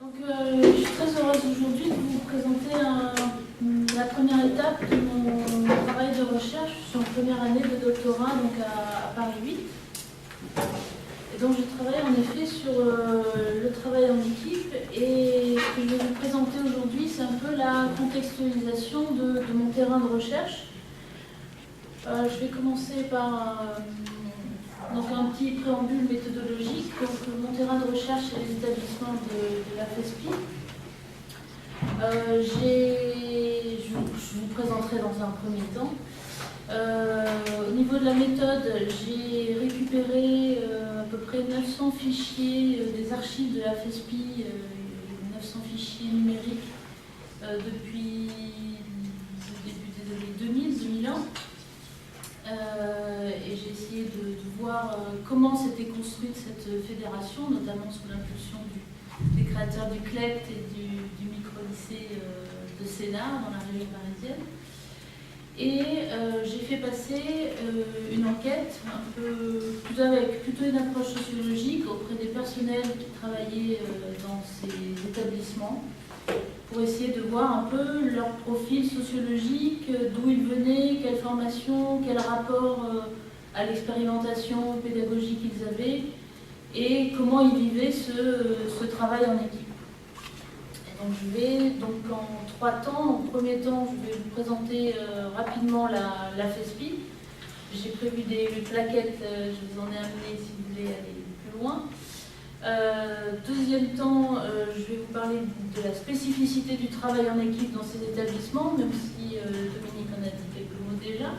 Je suis très heureuse aujourd'hui de vous présenter la première étape de mon travail de recherche. Je suis en première année de doctorat donc à Paris 8. Et donc je travaille en effet sur le travail en équipe, et ce que je vais vous présenter aujourd'hui, c'est un peu la contextualisation de mon terrain de recherche. Je vais commencer par donc un petit préambule méthodologique. Donc, mon terrain de recherche, c'est les établissements de la FESPI. Je vous présenterai dans un premier temps. Au niveau de la méthode, j'ai récupéré à peu près 900 fichiers des archives de la FESPI, 900 fichiers numériques depuis le début des années 2000-2001. Et j'ai essayé de voir comment s'était construite cette fédération, notamment sous l'impulsion des créateurs du CLEPT et du micro-lycée de Sénart dans la région parisienne. Et j'ai fait passer une enquête avec plutôt une approche sociologique auprès des personnels qui travaillaient dans ces établissements, pour essayer de voir un peu leur profil sociologique, d'où ils venaient, quelle formation, quel rapport à l'expérimentation pédagogique ils avaient, et comment ils vivaient ce travail en équipe. Et donc je vais donc en 3 temps. En premier temps, je vais vous présenter rapidement la FESPI. J'ai prévu des plaquettes, je vous en ai amené si vous voulez aller plus loin. Deuxième temps, je vais vous parler de la spécificité du travail en équipe dans ces établissements, même si Dominique en a dit quelques mots déjà.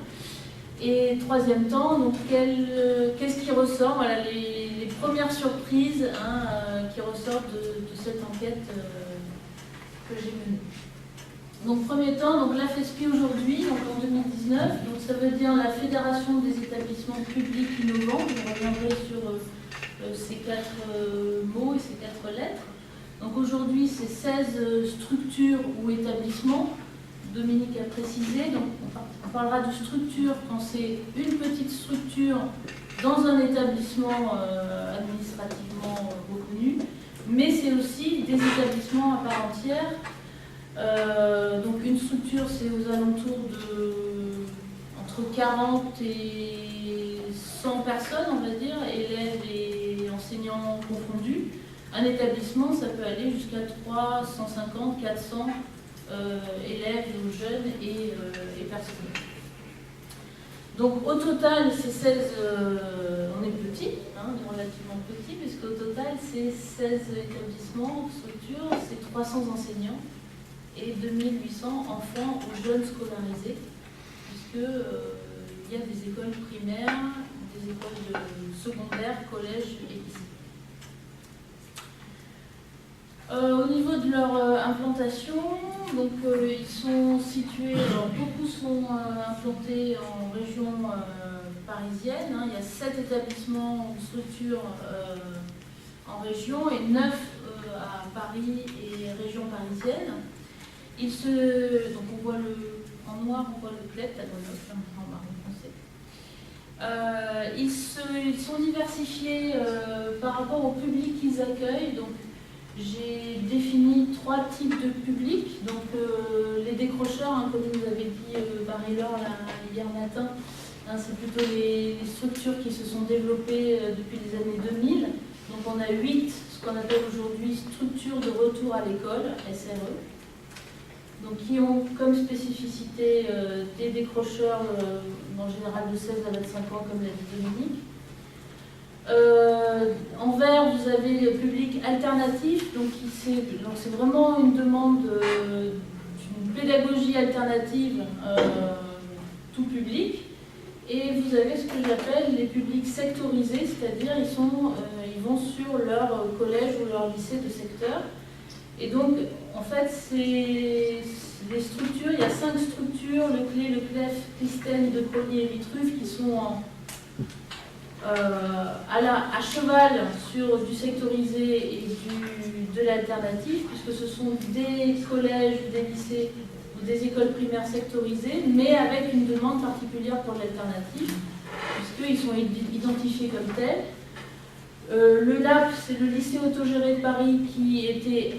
Et troisième temps, donc qu'est-ce qui ressort, voilà, les premières surprises qui ressortent de cette enquête que j'ai menée. Donc premier temps, donc la FESPI aujourd'hui, donc en 2019, donc ça veut dire la Fédération des établissements publics innovants. Je reviendrai sur ces 4 mots et ces 4 lettres. Donc aujourd'hui, c'est 16 structures ou établissements. Dominique a précisé, donc on parlera de structure quand c'est une petite structure dans un établissement administrativement reconnu, mais c'est aussi des établissements à part entière. Donc une structure, c'est aux alentours de entre 40 et 100 personnes, on va dire, élèves et enseignants confondus. Un établissement, ça peut aller jusqu'à 350, 400 élèves, jeunes et personnels. Donc au total, ces 16, on est petit, relativement petit, puisqu'au total, c'est 16 établissements, structures, c'est 300 enseignants et 2800 enfants ou jeunes scolarisés, puisque il y a des écoles primaires, des écoles secondaires, collèges et lycées. Au niveau de leur implantation, donc, ils sont situés, beaucoup sont implantés en région parisienne. Il y a 7 établissements ou structures en région et 9 à Paris et région parisienne. Donc on voit en noir, on voit le CLEPT à Grenoble, en marron foncé. Ils sont diversifiés par rapport au public qu'ils accueillent. Donc, j'ai défini 3 types de publics. Donc les décrocheurs, comme vous avez dit Marie-Laure hier matin, c'est plutôt les structures qui se sont développées depuis les années 2000. Donc on a 8, ce qu'on appelle aujourd'hui structures de retour à l'école, SRE. Donc qui ont comme spécificité des décrocheurs en général de 16 à 25 ans, comme l'a dit Dominique. En vert, vous avez le public alternatif, donc c'est vraiment une demande d'une pédagogie alternative tout public. Et vous avez ce que j'appelle les publics sectorisés, c'est-à-dire ils vont sur leur collège ou leur lycée de secteur. Et donc, en fait, c'est les structures, il y a 5 structures, le CLE, le CLEF, Christine, De Broglie et Vitruve, qui sont à cheval sur du sectorisé et de l'alternatif, puisque ce sont des collèges, des lycées ou des écoles primaires sectorisées, mais avec une demande particulière pour l'alternatif, puisqu'ils sont identifiés comme tels. Le LAP, c'est le lycée autogéré de Paris, qui était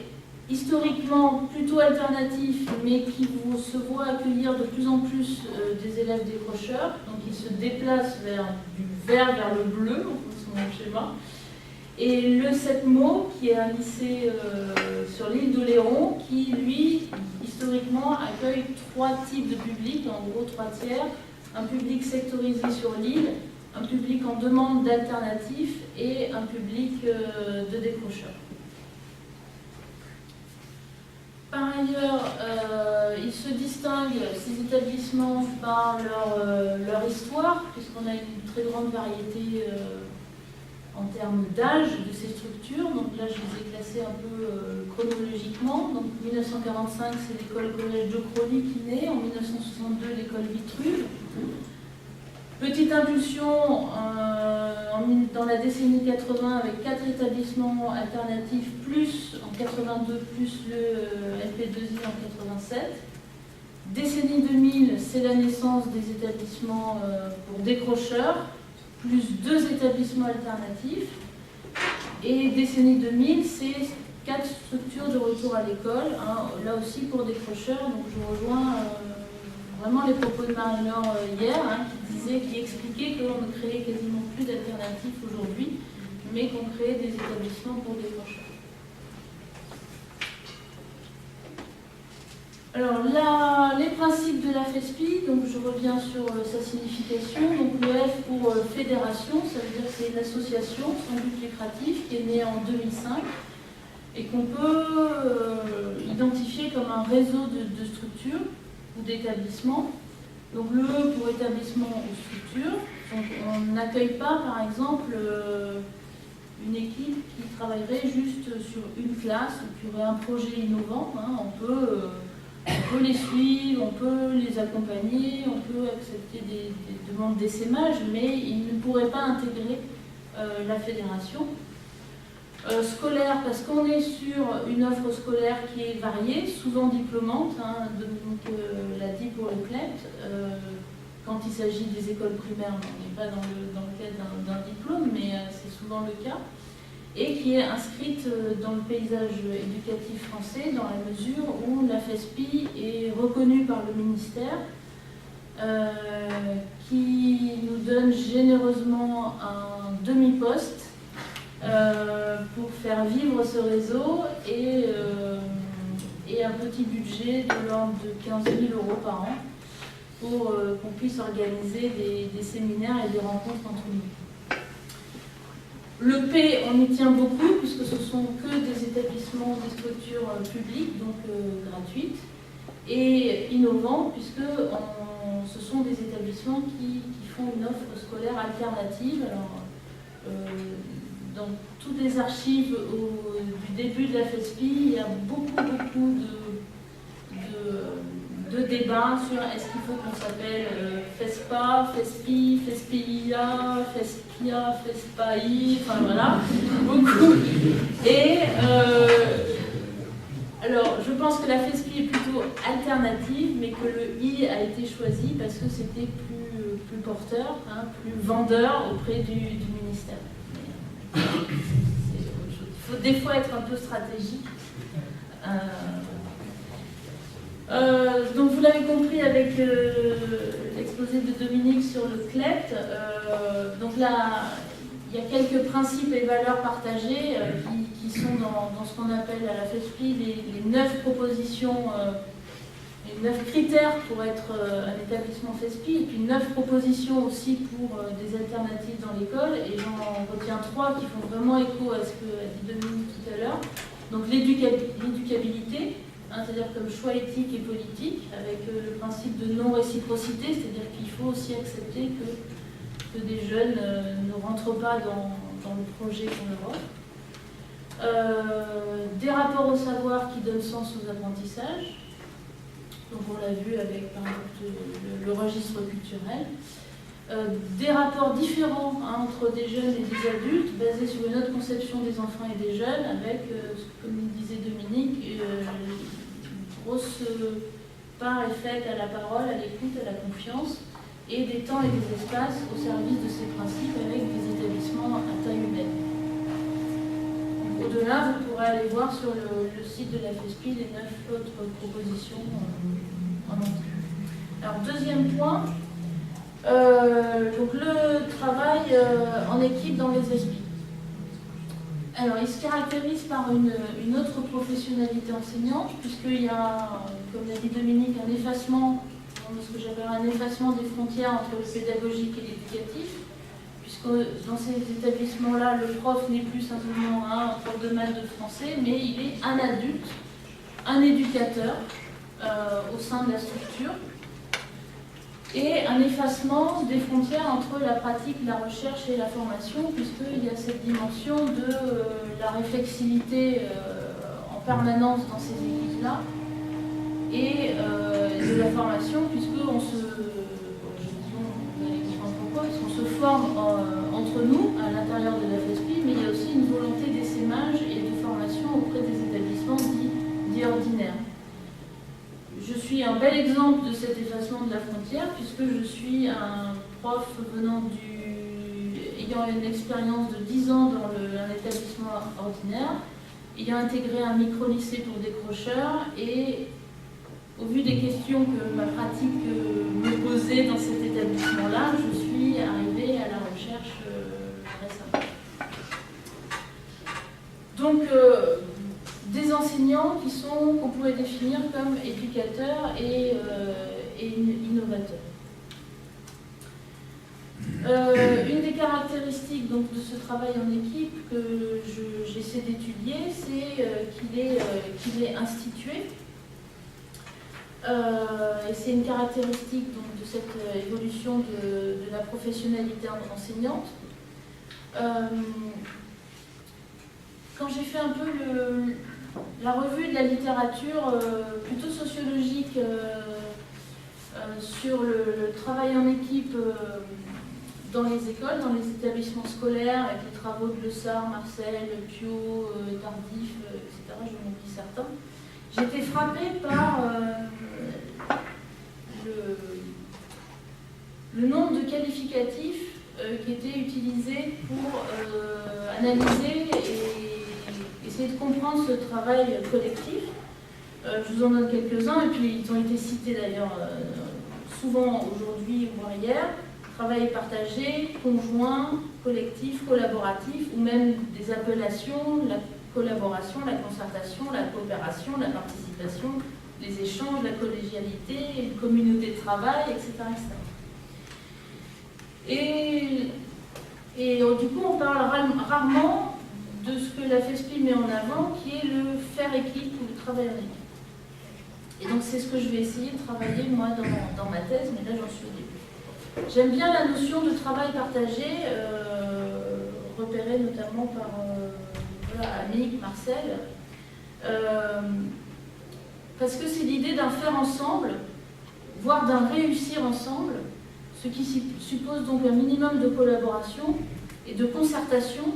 historiquement plutôt alternatif, mais qui se voit accueillir de plus en plus des élèves décrocheurs. Donc ils se déplacent du vert vers le bleu, en fonction du schéma. Et le Setmo, qui est un lycée sur l'île d'Oléron, qui, lui, historiquement, accueille 3 types de publics, en gros 3 tiers. Un public sectorisé sur l'île, un public en demande d'alternatives et un public de décrocheurs. Par ailleurs, ils se distinguent, ces établissements, par leur histoire, puisqu'on a une très grande variété en termes d'âge de ces structures. Donc là, je les ai classées un peu chronologiquement. Donc 1945, c'est l'école-collège de Crolly qui naît. En 1962, l'école Vitruve. Petite impulsion dans la décennie 80 avec 4 établissements alternatifs, plus en 82, plus le LP2I en 87. Décennie 2000, c'est la naissance des établissements pour décrocheurs, plus 2 établissements alternatifs. Et décennie 2000, c'est 4 structures de retour à l'école, hein, là aussi pour décrocheurs. Donc je rejoins vraiment les propos de Marie-Laure hier, hein, qui expliquait qu'on ne créait quasiment plus d'alternatives aujourd'hui, mais qu'on créait des établissements pour décrocheurs. Alors là, les principes de la FESPI, donc je reviens sur sa signification. Donc le F pour fédération, ça veut dire que c'est une association sans but lucratif qui est née en 2005 et qu'on peut identifier comme un réseau de structures ou d'établissements. Donc le E pour établissement ou structure. Donc on n'accueille pas par exemple une équipe qui travaillerait juste sur une classe ou qui aurait un projet innovant. Hein. On peut les suivre, on peut les accompagner, on peut accepter des demandes d'essaimage, mais ils ne pourraient pas intégrer la fédération. Scolaire, parce qu'on est sur une offre scolaire qui est variée, souvent diplômante, hein, Dominique l'a dit pour le CLEP. Quand il s'agit des écoles primaires, on n'est pas dans le cadre d'un diplôme, mais c'est souvent le cas. Et qui est inscrite dans le paysage éducatif français dans la mesure où la FESPI est reconnue par le ministère, qui nous donne généreusement un demi-poste pour faire vivre ce réseau et un petit budget de l'ordre de 15 000 € par an pour qu'on puisse organiser des séminaires et des rencontres entre nous. Le P, on y tient beaucoup puisque ce sont que des établissements, des structures publiques, donc gratuites, et innovants puisque ce sont des établissements qui font une offre scolaire alternative. Alors, dans toutes les archives du début de la FESPI, il y a beaucoup de débats sur est-ce qu'il faut qu'on s'appelle FESPA, FESPI, FESPIA, FESPIA, FESPAI, enfin voilà, beaucoup. Et alors, je pense que la FESPI est plutôt alternative, mais que le I a été choisi parce que c'était plus porteur, hein, plus vendeur auprès du ministère. C'est autre chose. Il faut des fois être un peu stratégique. Donc vous l'avez compris avec l'exposé de Dominique sur le CLEP. Donc là, il y a quelques principes et valeurs partagées qui sont dans ce qu'on appelle à la FESPI les 9 propositions, les 9 critères pour être un établissement FESPI, et puis 9 propositions aussi pour des alternatives dans l'école. Et j'en retiens 3 qui font vraiment écho à ce qu'a dit Dominique tout à l'heure. Donc l'éducabilité, hein, c'est-à-dire comme choix éthique et politique, avec le principe de non-réciprocité, c'est-à-dire qu'il faut aussi accepter que des jeunes ne rentrent pas dans le projet qu'on leur offre. Des rapports au savoir qui donnent sens aux apprentissages. Donc on l'a vu avec par exemple le registre culturel. Des rapports différents, hein, entre des jeunes et des adultes, basés sur une autre conception des enfants et des jeunes, avec, comme disait Dominique, une grosse part est faite à la parole, à l'écoute, à la confiance, et des temps et des espaces au service de ces principes avec des établissements à taille humaine. au-delà, vous pourrez aller voir sur le site de la FESPI les 9 autres propositions en entier. Alors, deuxième point, donc le travail en équipe dans les ESPI. Alors, il se caractérise par une autre professionnalité enseignante, puisqu'il y a, comme l'a dit Dominique, un effacement, ce que j'appelle un effacement des frontières entre le pédagogique et l'éducatif, puisque dans ces établissements-là, le prof n'est plus simplement un prof de maths, de français, mais il est un adulte, un éducateur au sein de la structure, et un effacement des frontières entre la pratique, la recherche et la formation, puisqu'il y a cette dimension de la réflexivité en permanence dans ces équipes-là, et de la formation, puisqu'on se, on se forme entre nous, à l'intérieur de la FESPI, mais il y a aussi une volonté d'essaimage et de formation auprès des établissements dits ordinaires. Je suis un bel exemple de cet effacement de la frontière, puisque je suis un prof ayant une expérience de 10 ans dans un établissement ordinaire, ayant intégré un micro-lycée pour décrocheurs, et au vu des questions que ma pratique me posait dans cet établissement-là, je suis arrivée à la recherche récemment. Donc, des enseignants qu'on pourrait définir comme éducateurs et innovateurs. Une des caractéristiques donc, de ce travail en équipe que j'essaie d'étudier, c'est qu'il est institué. Et c'est une caractéristique donc, de cette évolution de la professionnalité enseignante. Quand j'ai fait un peu la revue de la littérature plutôt sociologique sur le travail en équipe dans les écoles, dans les établissements scolaires, avec les travaux de Le Sart, Marcel, Pio, Tardif, etc., je m'en dis certains, j'ai été frappée par le nombre de qualificatifs qui étaient utilisés pour analyser et essayer de comprendre ce travail collectif. Je vous en donne quelques-uns, et puis ils ont été cités d'ailleurs souvent aujourd'hui, voire hier. Travail partagé, conjoint, collectif, collaboratif, ou même des appellations, la collaboration, la concertation, la coopération, la participation, les échanges, la collégialité, une communauté de travail, etc. Et du coup, on parle rarement de ce que la FESPI met en avant, qui est le faire équipe ou le travail en équipe. Et donc, c'est ce que je vais essayer de travailler, moi, dans ma thèse, mais là, j'en suis au début. J'aime bien la notion de travail partagé, repérée notamment par Annick, Marcel, parce que c'est l'idée d'un faire ensemble, voire d'un réussir ensemble, ce qui suppose donc un minimum de collaboration et de concertation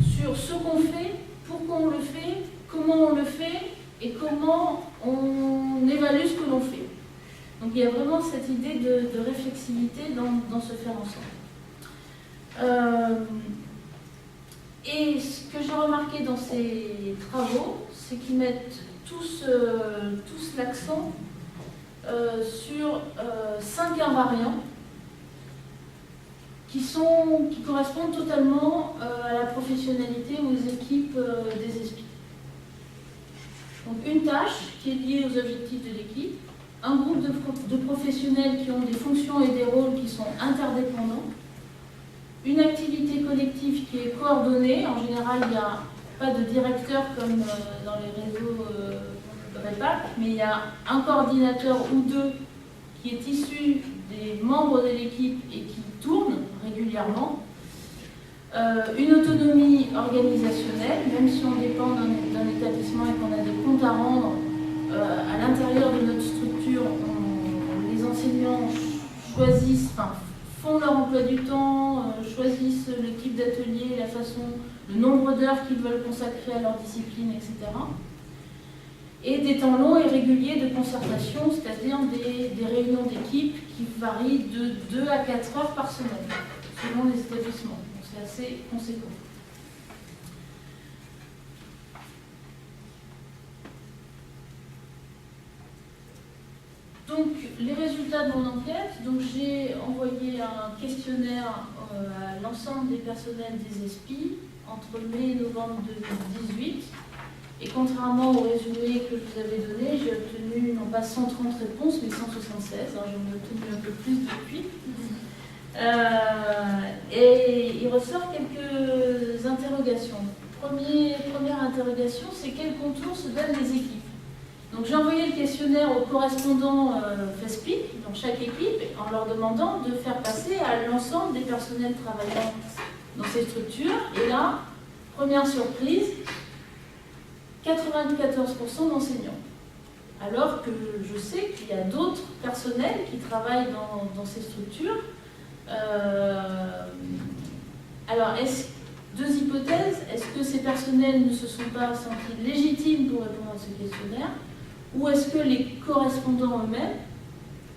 sur ce qu'on fait, pourquoi on le fait, comment on le fait et comment on évalue ce que l'on fait. Donc il y a vraiment cette idée de réflexivité dans ce faire ensemble. Et ce que j'ai remarqué dans ces travaux, c'est qu'ils mettent tous l'accent sur 5 invariants qui correspondent totalement à la professionnalité ou aux équipes des ESPI. Donc une tâche qui est liée aux objectifs de l'équipe, un groupe de professionnels qui ont des fonctions et des rôles qui sont interdépendants, une activité collective qui est coordonnée. En général, il n'y a pas de directeur comme dans les réseaux REPAC, mais il y a un coordinateur ou deux qui est issu des membres de l'équipe et qui tourne régulièrement. Une autonomie organisationnelle, même si on dépend d'un établissement et qu'on a des comptes à rendre à l'intérieur de notre structure, les enseignants font leur emploi du temps, choisissent le type d'atelier, la façon, le nombre d'heures qu'ils veulent consacrer à leur discipline, etc. Et des temps longs et réguliers de concertation, c'est-à-dire des réunions d'équipe qui varient de 2 à 4 heures par semaine, selon les établissements. Donc c'est assez conséquent. Donc, les résultats de mon enquête, donc j'ai envoyé un questionnaire à l'ensemble des personnels des ESPI entre mai et novembre 2018. Et contrairement au résumé que je vous avais donné, j'ai obtenu non pas 130 réponses, mais 176. J'en ai obtenu un peu plus depuis. Et il ressort quelques interrogations. Première interrogation, c'est quel contour se donnent les équipes. Donc j'ai envoyé le questionnaire aux correspondants FESPI, dans chaque équipe, en leur demandant de faire passer à l'ensemble des personnels travaillant dans ces structures. Et là, première surprise, 94% d'enseignants. Alors que je sais qu'il y a d'autres personnels qui travaillent dans ces structures. Alors, deux hypothèses. Est-ce que ces personnels ne se sont pas sentis légitimes pour répondre à ce questionnaire? Ou est-ce que les correspondants eux-mêmes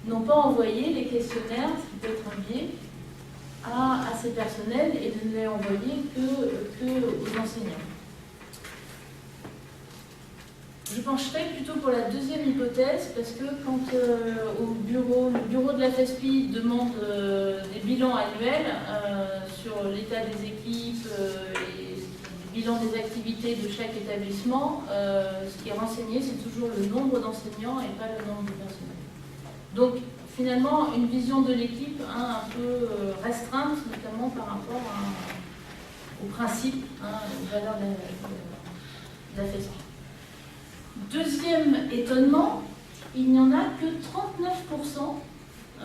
n'ont pas envoyé les questionnaires, ce qui peut être un biais, à ces personnels et ne les envoyer que aux enseignants? Je pencherai plutôt pour la deuxième hypothèse, parce que quand le bureau de la FESPI demande des bilans annuels sur l'état des équipes et le bilan des activités de chaque établissement, ce qui est renseigné, c'est toujours le nombre d'enseignants et pas le nombre de personnel. Donc, finalement, une vision de l'équipe un peu restreinte, notamment par rapport aux principes, aux valeurs de la FESPI. Deuxième étonnement, il n'y en a que 39%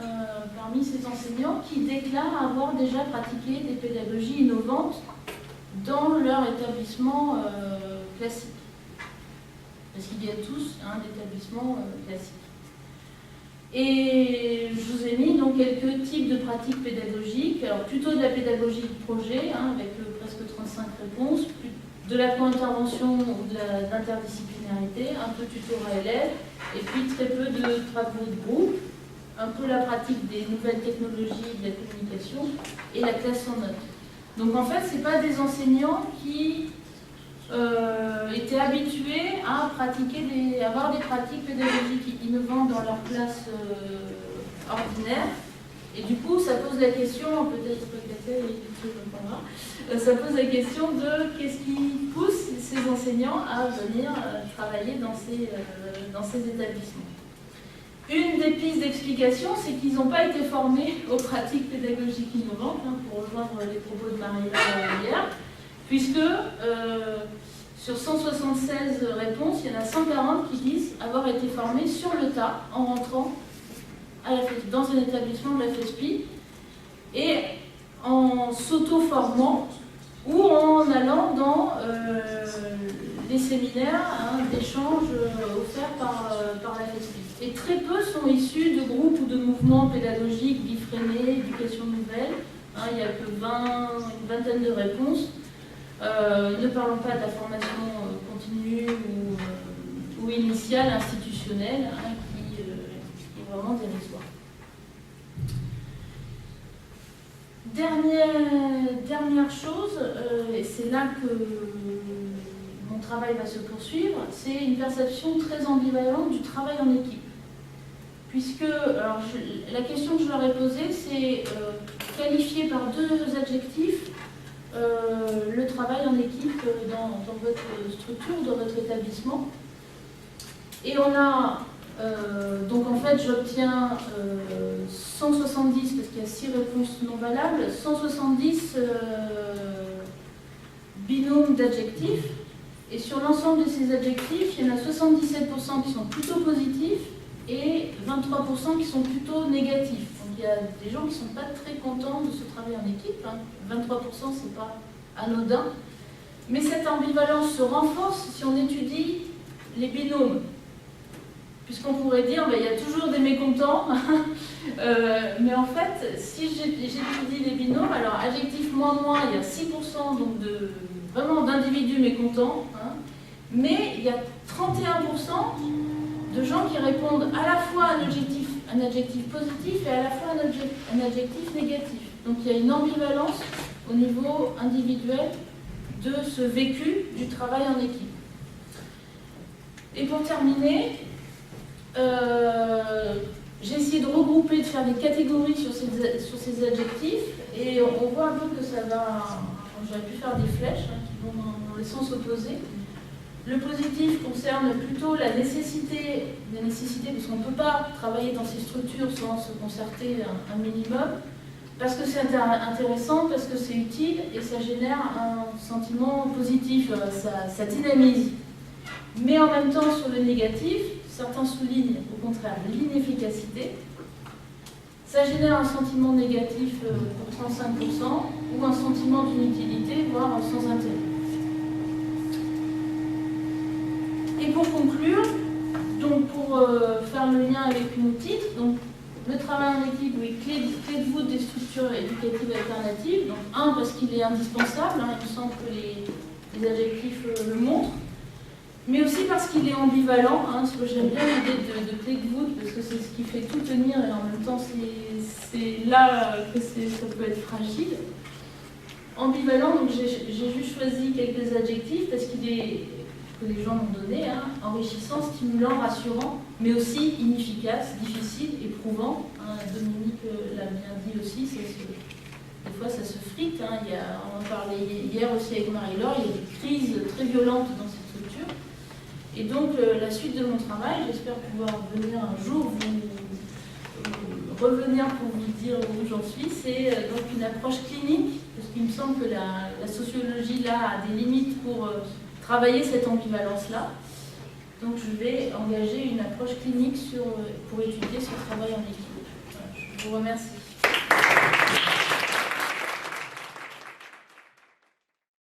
parmi ces enseignants qui déclarent avoir déjà pratiqué des pédagogies innovantes dans leur établissement classique. Parce qu'il y a tous d'établissements classiques. Et je vous ai mis donc quelques types de pratiques pédagogiques, alors plutôt de la pédagogie de projet, avec presque 35 réponses, de la co-intervention ou de l'interdisciplinarité, un peu tutorat élève, et puis très peu de travaux de groupe, un peu la pratique des nouvelles technologies de la communication et la classe en notes. Donc en fait, ce n'est pas des enseignants qui étaient habitués à avoir des pratiques pédagogiques innovantes dans leur classe ordinaire. Et du coup, ça pose la question, peut-être ça pose la question de qu'est-ce qui pousse ces enseignants à venir travailler dans ces établissements. Une des pistes d'explication, c'est qu'ils n'ont pas été formés aux pratiques pédagogiques innovantes, pour rejoindre les propos de Marie-Laure hier, puisque sur 176 réponses, il y en a 140 qui disent avoir été formés sur le tas en rentrant dans un établissement de la FESPI et en s'auto-formant ou en allant dans les séminaires d'échange offerts par la FESPI. Et très peu sont issus de groupes ou de mouvements pédagogiques, Bifréné, éducation nouvelle. Il n'y a que une vingtaine de réponses. Ne parlons pas de la formation continue ou initiale, institutionnelle, qui est vraiment dérisoire. Dernière chose, et c'est là que mon travail va se poursuivre, c'est une perception très ambivalente du travail en équipe. Puisque, la question que je leur ai posée, c'est qualifier par deux adjectifs le travail en équipe dans votre structure, dans votre établissement. Et on a, donc en fait, j'obtiens 170, parce qu'il y a 6 réponses non valables, 170 binômes d'adjectifs. Et sur l'ensemble de ces adjectifs, il y en a 77% qui sont plutôt positifs et 23% qui sont plutôt négatifs. Donc il y a des gens qui ne sont pas très contents de ce travail en équipe. 23%, ce n'est pas anodin. Mais cette ambivalence se renforce si on étudie les binômes. Puisqu'on pourrait dire, il y a toujours des mécontents. Mais en fait, si j'étudie les binômes, alors adjectif moins, il y a 6% donc vraiment d'individus mécontents. Mais il y a 31% de gens qui répondent à la fois un adjectif positif et à la fois un adjectif négatif. Donc il y a une ambivalence au niveau individuel de ce vécu du travail en équipe. Et pour terminer, J'ai essayé de regrouper, de faire des catégories sur ces adjectifs, et on voit un peu que ça va... J'aurais pu faire des flèches qui vont dans le sens opposé. Le positif concerne plutôt la nécessité, parce qu'on ne peut pas travailler dans ces structures sans se concerter un minimum, parce que c'est intéressant, parce que c'est utile, et ça génère un sentiment positif, ça dynamise. Mais en même temps, sur le négatif, certains soulignent au contraire l'inefficacité. Ça génère un sentiment négatif pour 35%, ou un sentiment d'inutilité, voire sans intérêt. Et pour conclure, donc pour faire le lien avec nos titres, donc le travail en équipe, oui, clé de voûte des structures éducatives alternatives. Donc parce qu'il est indispensable, il me semble que les adjectifs le montrent, mais aussi parce qu'il est ambivalent, parce que j'aime bien l'idée de clé de voûte, parce que c'est ce qui fait tout tenir, et en même temps c'est là que ça peut être fragile. Ambivalent, donc j'ai juste choisi quelques adjectifs, parce que les gens m'ont donné, enrichissant, stimulant, rassurant, mais aussi inefficace, difficile, éprouvant. Dominique l'a bien dit aussi, des fois ça se frite. On en parlait hier aussi avec Marie-Laure, il y a des crises très violentes dans cette structure. Et donc la suite de mon travail, j'espère pouvoir venir un jour revenir pour vous dire où j'en suis, c'est donc une approche clinique, parce qu'il me semble que la sociologie là a des limites pour travailler cette ambivalence-là. Donc je vais engager une approche clinique pour étudier ce travail en équipe. Voilà, je vous remercie.